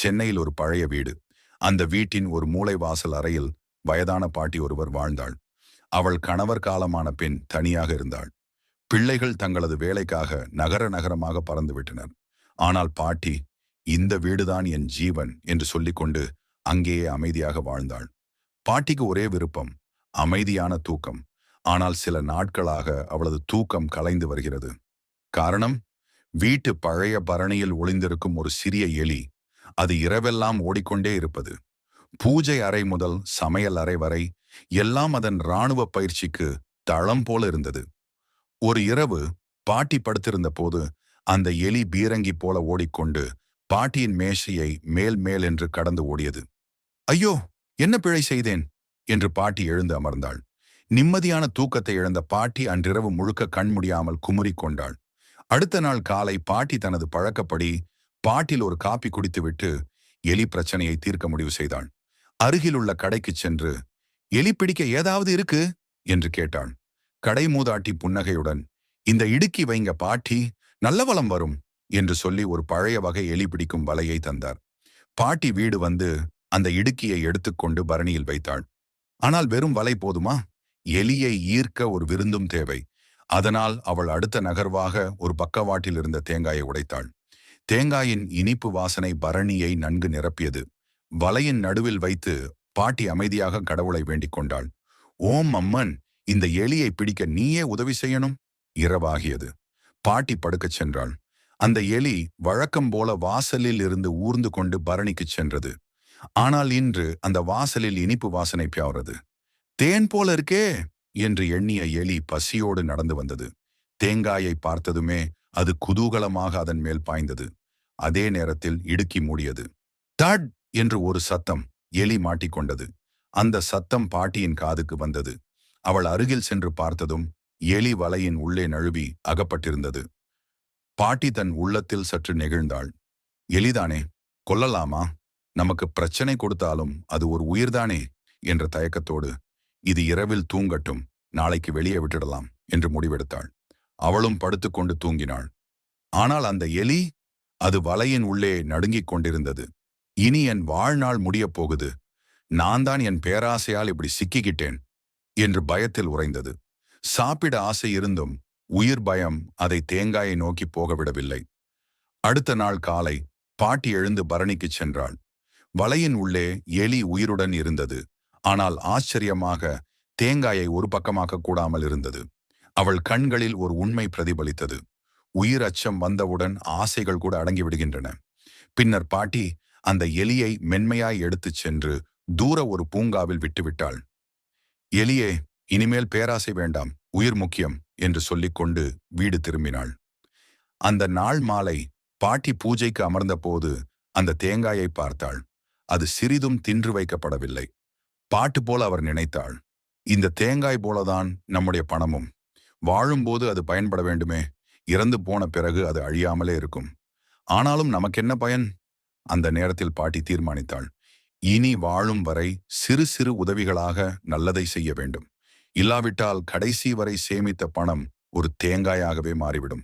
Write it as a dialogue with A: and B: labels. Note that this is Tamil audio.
A: சென்னையில் ஒரு பழைய வீடு. அந்த வீட்டின் ஒரு மூலைவாசல் அறையில் வயதான பாட்டி ஒருவர் வாழ்ந்தாள். அவள் கணவர் காலமான பின் தனியாக இருந்தாள். பிள்ளைகள் தங்களது வேலைக்காக நகர நகரமாக பறந்துவிட்டனர். ஆனால் பாட்டி, இந்த வீடுதான் என் ஜீவன் என்று சொல்லிக்கொண்டு அங்கேயே அமைதியாக வாழ்ந்தாள். பாட்டிக்கு ஒரே விருப்பம், அமைதியான தூக்கம். ஆனால் சில நாட்களாக அவளது தூக்கம் கலைந்து வருகிறது. காரணம், வீட்டு பழைய பரணியில் ஒளிந்திருக்கும் ஒரு சிறிய எலி. அது இரவெல்லாம் ஓடிக்கொண்டே இருப்பது. பூஜை அறை முதல் சமையல் அறை வரை எல்லாம் அதன் இராணுவ பயிற்சிக்கு தளம் போல இருந்தது. ஒரு இரவு பாட்டி படுத்திருந்த போது அந்த எலி பீரங்கி போல ஓடிக்கொண்டு பாட்டியின் மேசையை மேல் மேல் என்று கடந்து ஓடியது. ஐயோ, என்ன பிழை செய்தேன் என்று பாட்டி எழுந்து அமர்ந்தாள். நிம்மதியான தூக்கத்தை இழந்த பாட்டி அன்றிரவு முழுக்க கண் முடியாமல் குமுறிக் கொண்டாள். அடுத்த நாள் காலை பாட்டி தனது பழக்கப்படி பாட்டில் ஒரு காப்பி குடித்துவிட்டு எலி பிரச்சனையை தீர்க்க முடிவு செய்தாள். அருகிலுள்ள கடைக்கு சென்று, எலி பிடிக்க ஏதாவது இருக்கு என்று கேட்டாள். கடை மூதாட்டி புன்னகையுடன், இந்த இடுக்கி வைங்க பாட்டி, நல்ல வளம் வரும் என்று சொல்லி ஒரு பழைய வகை எலி பிடிக்கும் வலையை தந்தார். பாட்டி வீடு வந்து அந்த இடுக்கியை எடுத்துக்கொண்டு பரணியில் வைத்தாள். ஆனால் வெறும் வலை போதுமா? எலியை ஈர்க்க ஒரு விருந்தும் தேவை. அதனால் அவள் அடுத்த நகர்வாக ஒரு பக்கவாட்டில் இருந்த தேங்காயை உடைத்தாள். தேங்காயின் இனிப்பு வாசனை பரணியை நன்கு நிரப்பியது. வலையின் நடுவில் வைத்து பாட்டி அமைதியாக கடவுளை வேண்டிக் கொண்டாள். ஓம் அம்மன், இந்த எலியை பிடிக்க நீயே உதவி செய்யணும். இரவாகியது. பாட்டி படுக்கச் சென்றாள். அந்த எலி வழக்கம் போல வாசலில் இருந்து ஊர்ந்து கொண்டு பரணிக்குச் சென்றது. ஆனால் இன்று அந்த வாசலில் இனிப்பு வாசனை பியாவது. தேன் போல இருக்கே என்று எண்ணிய எலி பசியோடு நடந்து வந்தது. தேங்காயை பார்த்ததுமே அது குதூகலமாக அதன் மேல் பாய்ந்தது. அதே நேரத்தில் இடுக்கி மூடியது. தட் என்று ஒரு சத்தம். எலி மாட்டிக்கொண்டது. அந்த சத்தம் பாட்டியின் காதுக்கு வந்தது. அவள் அருகில் சென்று பார்த்ததும் எலி வலையின் உள்ளே நழுவி அகப்பட்டிருந்தது. பாட்டி தன் உள்ளத்தில் சற்று நெகிழ்ந்தாள். எலிதானே, கொல்லலாமா? நமக்கு பிரச்சனை கொடுத்தாலும் அது ஒரு உயிர்தானே என்ற தயக்கத்தோடு, இது இரவில் தூங்கட்டும், நாளைக்கு வெளியே விட்டுடலாம் என்று முடிவெடுத்தாள். அவளும் படுத்துக்கொண்டு தூங்கினாள். ஆனால் அந்த எலி, அது வலையின் உள்ளே நடுங்கிக் கொண்டிருந்தது. இனி என் வாழ்நாள் முடியப் போகுது, நான் தான் என் பேராசையால் இப்படி சிக்கிக்கிட்டேன் என்று பயத்தில் உறைந்தது. சாப்பிட ஆசை இருந்தும் உயிர் பயம் அதை தேங்காயை நோக்கி போக விடவில்லை. அடுத்த நாள் காலை பாட்டி எழுந்து பரணிக்குச் சென்றாள். வலையின் உள்ளே எலி உயிருடன் இருந்தது. ஆனால் ஆச்சரியமாக தேங்காயை ஒரு பக்கமாக்க கூடாமல் இருந்தது. அவள் கண்களில் ஒரு உண்மை பிரதிபலித்தது. உயிர் அச்சம் வந்தவுடன் ஆசைகள் கூட அடங்கிவிடுகின்றன. பின்னர் பாட்டி அந்த எலியை மென்மையாய் எடுத்துச் சென்று தூர ஒரு பூங்காவில் விட்டுவிட்டாள். எலியே, இனிமேல் பேராசை வேண்டாம், உயிர் முக்கியம் என்று சொல்லிக்கொண்டு வீடு திரும்பினாள். அந்த நாள் மாலை பாட்டி பூஜைக்கு அமர்ந்த போது அந்த தேங்காயை பார்த்தாள். அது சிறிதும் தின்று வைக்கப்படவில்லை. பாட்டு போல அவர் நினைத்தாள், இந்த தேங்காய் போலதான் நம்முடைய பணமும். வாழும்போது அது பயன்பட வேண்டுமே, இறந்து போன பிறகு அது அழியாமலே இருக்கும். ஆனாலும் நமக்கென்ன பயன்? அந்த நேரத்தில் பாட்டி தீர்மானித்தாள், இனி வாழும் வரை சிறு சிறு உதவிகளாக நல்லதை செய்ய வேண்டும். இல்லாவிட்டால் கடைசி வரை சேமித்த பணம் ஒரு தேங்காயாகவே மாறிவிடும்.